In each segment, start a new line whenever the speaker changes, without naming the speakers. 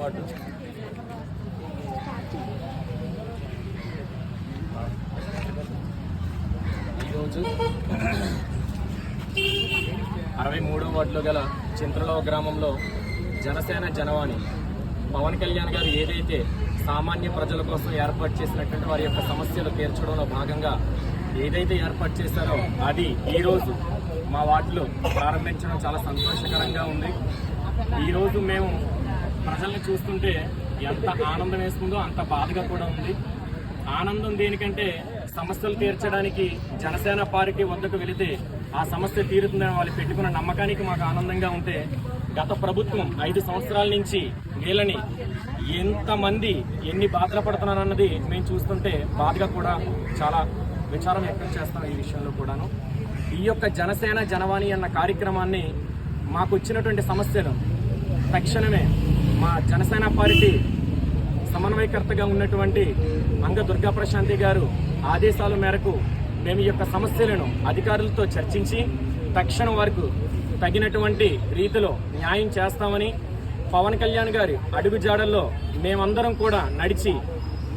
Ward ఈరోజు 63వ వార్డులో గల చింతలో గ్రామంలో జనసేన జనవాణి పవన్ కళ్యాణ్ గారు ఏదైతే సామాన్య ప్రజల కోసం ఏర్పాటు చేసినటువంటి వారి యొక్క సమస్యలు తీర్చడంలో భాగంగా ఏదైతే ఏర్పాటు చేశారో అది ఈరోజు మా వార్డులో ప్రారంభించడం చాలా సంతోషకరంగా ఉంది. ఈరోజు మేము ప్రజల్ని చూస్తుంటే ఎంత ఆనందం వేస్తుందో అంత బాధగా కూడా ఉంది. ఆనందం దేనికంటే సమస్యలు తీర్చడానికి జనసేన పార్టీ వద్దకు వెళితే ఆ సమస్య తీరుతుందని వాళ్ళు పెట్టుకున్న నమ్మకానికి మాకు ఆనందంగా ఉంటే, గత ప్రభుత్వం 5 సంవత్సరాల నుంచి వీళ్ళని ఎంతమంది ఎన్ని బాధలు పడుతున్నారన్నది మేము చూస్తుంటే బాధగా కూడా చాలా విచారం వ్యక్తం చేస్తాం. ఈ విషయంలో కూడాను ఈ యొక్క జనసేన జనవాణి అన్న కార్యక్రమాన్ని మాకు వచ్చినటువంటి సమస్యలు తక్షణమే మా జనసేన పార్టీ సమన్వయకర్తగా ఉన్నటువంటి అంగ దుర్గా ప్రశాంతి గారు ఆదేశాల మేరకు మేము ఈ యొక్క సమస్యలను అధికారులతో చర్చించి తక్షణం వరకు తగినటువంటి రీతిలో న్యాయం చేస్తామని, పవన్ కళ్యాణ్ గారి అడుగుజాడల్లో మేమందరం కూడా నడిచి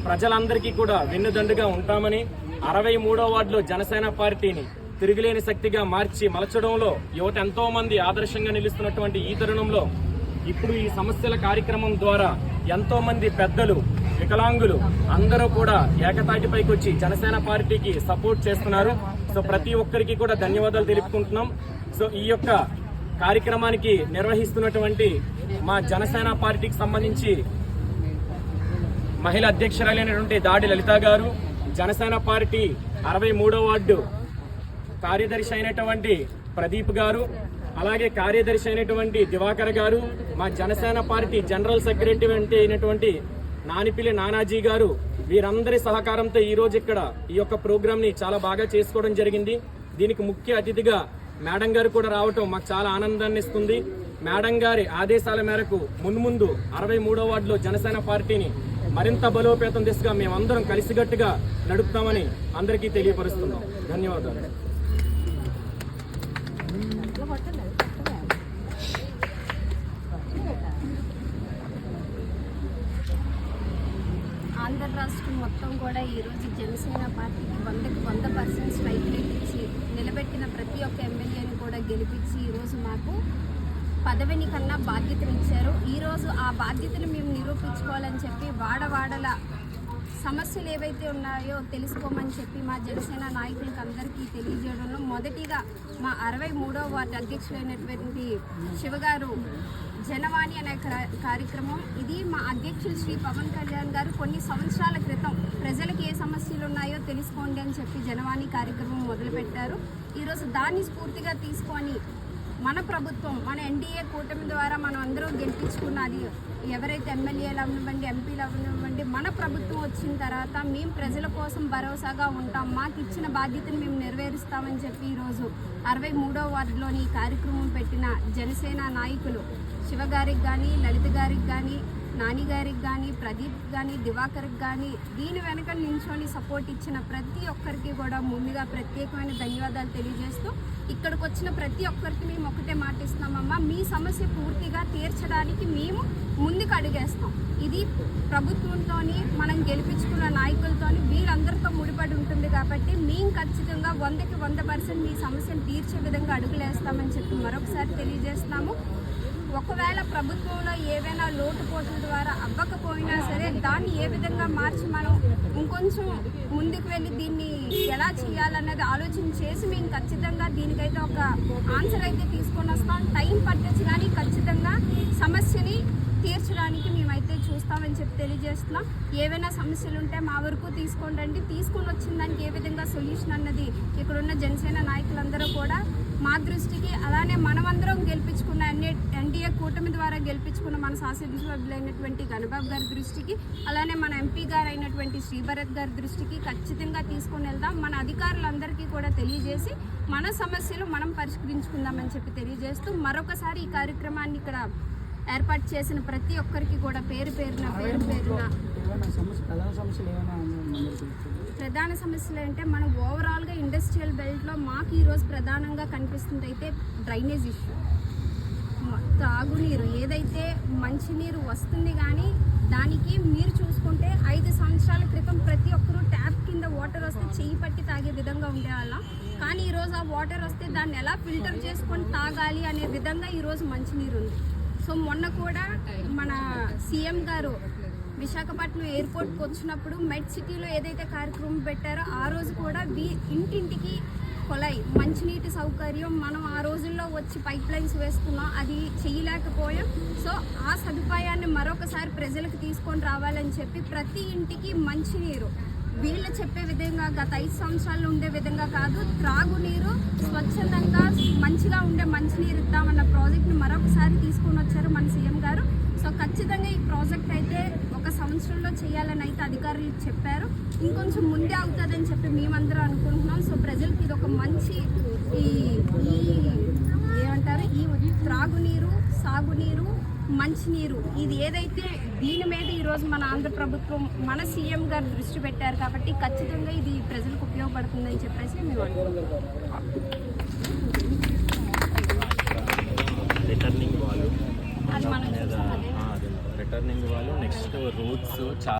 ప్రజలందరికీ కూడా వెన్నుదండుగా ఉంటామని, 63వ వార్డులో జనసేన పార్టీని తిరుగులేని శక్తిగా మార్చి మలచడంలో యువత ఎంతో మంది ఆదర్శంగా నిలుస్తున్నటువంటి ఈ తరుణంలో ఇప్పుడు ఈ సమస్యల కార్యక్రమం ద్వారా ఎంతో మంది పెద్దలు, వికలాంగులు అందరూ కూడా ఏకతాటిపైకి వచ్చి జనసేన పార్టీకి సపోర్ట్ చేస్తున్నారు. సో ప్రతి ఒక్కరికి కూడా ధన్యవాదాలు తెలుపుకుంటున్నాం. సో ఈ యొక్క కార్యక్రమానికి నిర్వహిస్తున్నటువంటి మా జనసేన పార్టీకి సంబంధించి మహిళా అధ్యక్షురాలైనటువంటి దాడి లలిత గారు, జనసేన పార్టీ 63వ వార్డు కార్యదర్శి అయినటువంటి ప్రదీప్ గారు, అలాగే కార్యదర్శి అయినటువంటి దివాకర్ గారు, మా జనసేన పార్టీ జనరల్ సెక్రటరీ అయినటువంటి నానిపిల్లి నానాజీ గారు, వీరందరి సహకారంతో ఈరోజు ఇక్కడ ఈ యొక్క ప్రోగ్రామ్ని చాలా బాగా చేసుకోవడం జరిగింది. దీనికి ముఖ్య అతిథిగా మేడం గారు కూడా రావటం మాకు చాలా ఆనందాన్ని ఇస్తుంది. మేడం గారి ఆదేశాల మేరకు మున్ముందు 63వ వార్డులో జనసేన పార్టీని మరింత బలోపేతం దిశగా మేమందరం కలిసికట్టుగా నడుపుతామని అందరికీ తెలియపరుస్తున్నాం. ధన్యవాదాలు.
ఆంధ్ర రాష్ట్రం మొత్తం కూడా ఈరోజు జనసేన పార్టీకి 100% స్ట్రైక్ రేట్ ఇచ్చి నిలబెట్టిన ప్రతి ఒక్క ఎమ్మెల్యేని కూడా గెలిపించి ఈరోజు మాకు పదవిని కన్నా బాధ్యతలు ఇచ్చారు. ఈరోజు ఆ బాధ్యతను మేము నిరూపించుకోవాలని చెప్పి వాడవాడల సమస్యలు ఏవైతే ఉన్నాయో తెలుసుకోమని చెప్పి మా జనసేన నాయకులకు అందరికీ తెలియజేయడంలో మొదటిగా మా 63వ వార్డు అధ్యక్షులైనటువంటి శివగారు జనవాణి అనే కార్యక్రమం. ఇది మా అధ్యక్షులు శ్రీ పవన్ కళ్యాణ్ గారు కొన్ని సంవత్సరాల క్రితం ప్రజలకు ఏ సమస్యలు ఉన్నాయో తెలుసుకోండి అని చెప్పి జనవాణి కార్యక్రమం మొదలుపెట్టారు. ఈరోజు దాన్ని స్ఫూర్తిగా తీసుకొని మన ప్రభుత్వం, మన ఎన్డీఏ కూటమి ద్వారా మనం అందరం గెలిపించుకున్నది ఎవరైతే ఎమ్మెల్యేలు అవ్వనివ్వండి, ఎంపీలు అవ్వనివ్వండి, మన ప్రభుత్వం వచ్చిన తర్వాత మేము ప్రజల కోసం భరోసాగా ఉంటాం, మాకు ఇచ్చిన బాధ్యతను మేము నెరవేరుస్తామని చెప్పి ఈరోజు 63వ వార్డులోని ఈ కార్యక్రమం పెట్టిన జనసేన నాయకులు శివగారికి కానీ, లలిత గారికి కానీ, నాని గారికి కానీ, ప్రదీప్ కానీ, దివాకర్కి కానీ, దీని వెనక నించొని సపోర్ట్ ఇచ్చిన ప్రతి ఒక్కరికి కూడా ముందుగా ప్రత్యేకమైన ధన్యవాదాలు తెలియజేస్తూ, ఇక్కడికి వచ్చిన ప్రతి ఒక్కరికి మేము ఒకటే మాట ఇస్తున్నామమ్మా, మీ సమస్య పూర్తిగా తీర్చడానికి మేము ముందుకు అడుగేస్తాం. ఇది ప్రభుత్వంతో మనం గెలిపించుకున్న నాయకులతో వీళ్ళందరితో ముడిపడి ఉంటుంది కాబట్టి మేము ఖచ్చితంగా 100కి 100% మీ సమస్యను తీర్చే విధంగా అడుగులేస్తామని చెప్పి మరొకసారి తెలియజేస్తున్నాము. ఒకవేళ ప్రభుత్వంలో ఏవైనా లోటుపోట్ల ద్వారా అవ్వకపోయినా సరే దాన్ని ఏ విధంగా మార్చి మనం ఇంకొంచెం ముందుకు వెళ్ళి దీన్ని ఎలా చేయాలన్నది ఆలోచన చేసి మేము ఖచ్చితంగా దీనికైతే ఒక ఆన్సర్ అయితే తీసుకొని వస్తాం. టైం పట్టచ్చు కానీ ఖచ్చితంగా సమస్యని తీర్చడానికి మేమైతే చూస్తామని చెప్పి తెలియజేస్తున్నాం. ఏవైనా సమస్యలు ఉంటే మా వరకు తీసుకోండి, తీసుకొని వచ్చిన దానికి ఏ విధంగా సొల్యూషన్ అన్నది ఇక్కడున్న జనసేన నాయకులందరూ కూడా మా దృష్టికి, అలానే మనమందరం గెలిపించుకున్న ఎన్డీఏ కూటమి ద్వారా గెలిపించుకున్న మన శాసనసభ్యులైనటువంటి గణబాబు గారి దృష్టికి, అలానే మన ఎంపీ గారు అయినటువంటి శ్రీభరత్ గారి దృష్టికి ఖచ్చితంగా తీసుకొని వెళ్దాం. మన అధికారులందరికీ కూడా తెలియజేసి మన సమస్యలు మనం పరిష్కరించుకుందామని చెప్పి తెలియజేస్తూ మరొకసారి ఈ కార్యక్రమాన్ని ఇక్కడ ఏర్పాటు చేసిన ప్రతి ఒక్కరికి కూడా పేరు పేరున ప్రధాన సమస్యలు అంటే మనం ఓవరాల్గా ఇండస్ట్రియల్ బెల్ట్లో మాకు ఈరోజు ప్రధానంగా కనిపిస్తుంది అయితే డ్రైనేజ్ ఇష్యూ. తాగునీరు ఏదైతే మంచినీరు వస్తుంది కానీ దానికి మీరు చూసుకుంటే 5 సంవత్సరాల క్రితం ప్రతి ఒక్కరూ ట్యాప్ కింద వాటర్ వస్తే చెయ్యి పట్టి తాగే విధంగా ఉండేవాళ్ళం. కానీ ఈరోజు ఆ వాటర్ వస్తే దాన్ని ఎలా ఫిల్టర్ చేసుకొని తాగాలి అనే విధంగా ఈరోజు మంచినీరు ఉంది. సో మొన్న కూడా మన సీఎం గారు విశాఖపట్నం ఎయిర్పోర్ట్కి వచ్చినప్పుడు మెడ్ సిటీలో ఏదైతే కార్యక్రమం పెట్టారో ఆ రోజు కూడా ఇంటింటికి కొలాయి మంచినీటి సౌకర్యం మనం ఆ రోజుల్లో వచ్చి పైప్ లైన్స్ వేసుకున్నాం, అది చేయలేకపోయాం. సో ఆ సదుపాయాన్ని మరొకసారి ప్రజలకు తీసుకొని రావాలని చెప్పి ప్రతి ఇంటికి మంచినీరు వీళ్ళు చెప్పే విధంగా గత 5 సంవత్సరాలు ఉండే విధంగా కాదు, త్రాగునీరు స్వచ్ఛందంగా మంచిగా ఉండే మంచినీరు ఇద్దామన్న ప్రాజెక్ట్ని మరొకసారి తీసుకొని వచ్చారు మన సీఎం గారు. సో ఖచ్చితంగా ఈ ప్రాజెక్ట్ అయితే 1 సంవత్సరంలో చేయాలని అయితే అధికారులు చెప్పారు. ఇంకొంచెం ముందే అవుతుందని చెప్పి మేమందరం అనుకుంటున్నాం. సో ప్రజలకి ఇది ఒక మంచి ఏమంటారు ఈ త్రాగునీరు, సాగునీరు, మంచినీరు ఇది ఏదైతే దీని మీద ఈరోజు మన ఆంధ్ర ప్రభుత్వం మన సీఎం గారు దృష్టి పెట్టారు కాబట్టి ఖచ్చితంగా ఇది ప్రజలకు ఉపయోగపడుతుందని చెప్పేసి మేము అనుకుంటున్నాం.
రిటర్నింగ్ వాళ్ళు
అది మనం
రిటర్నింగ్ వాళ్ళు నెక్స్ట్ రోడ్స్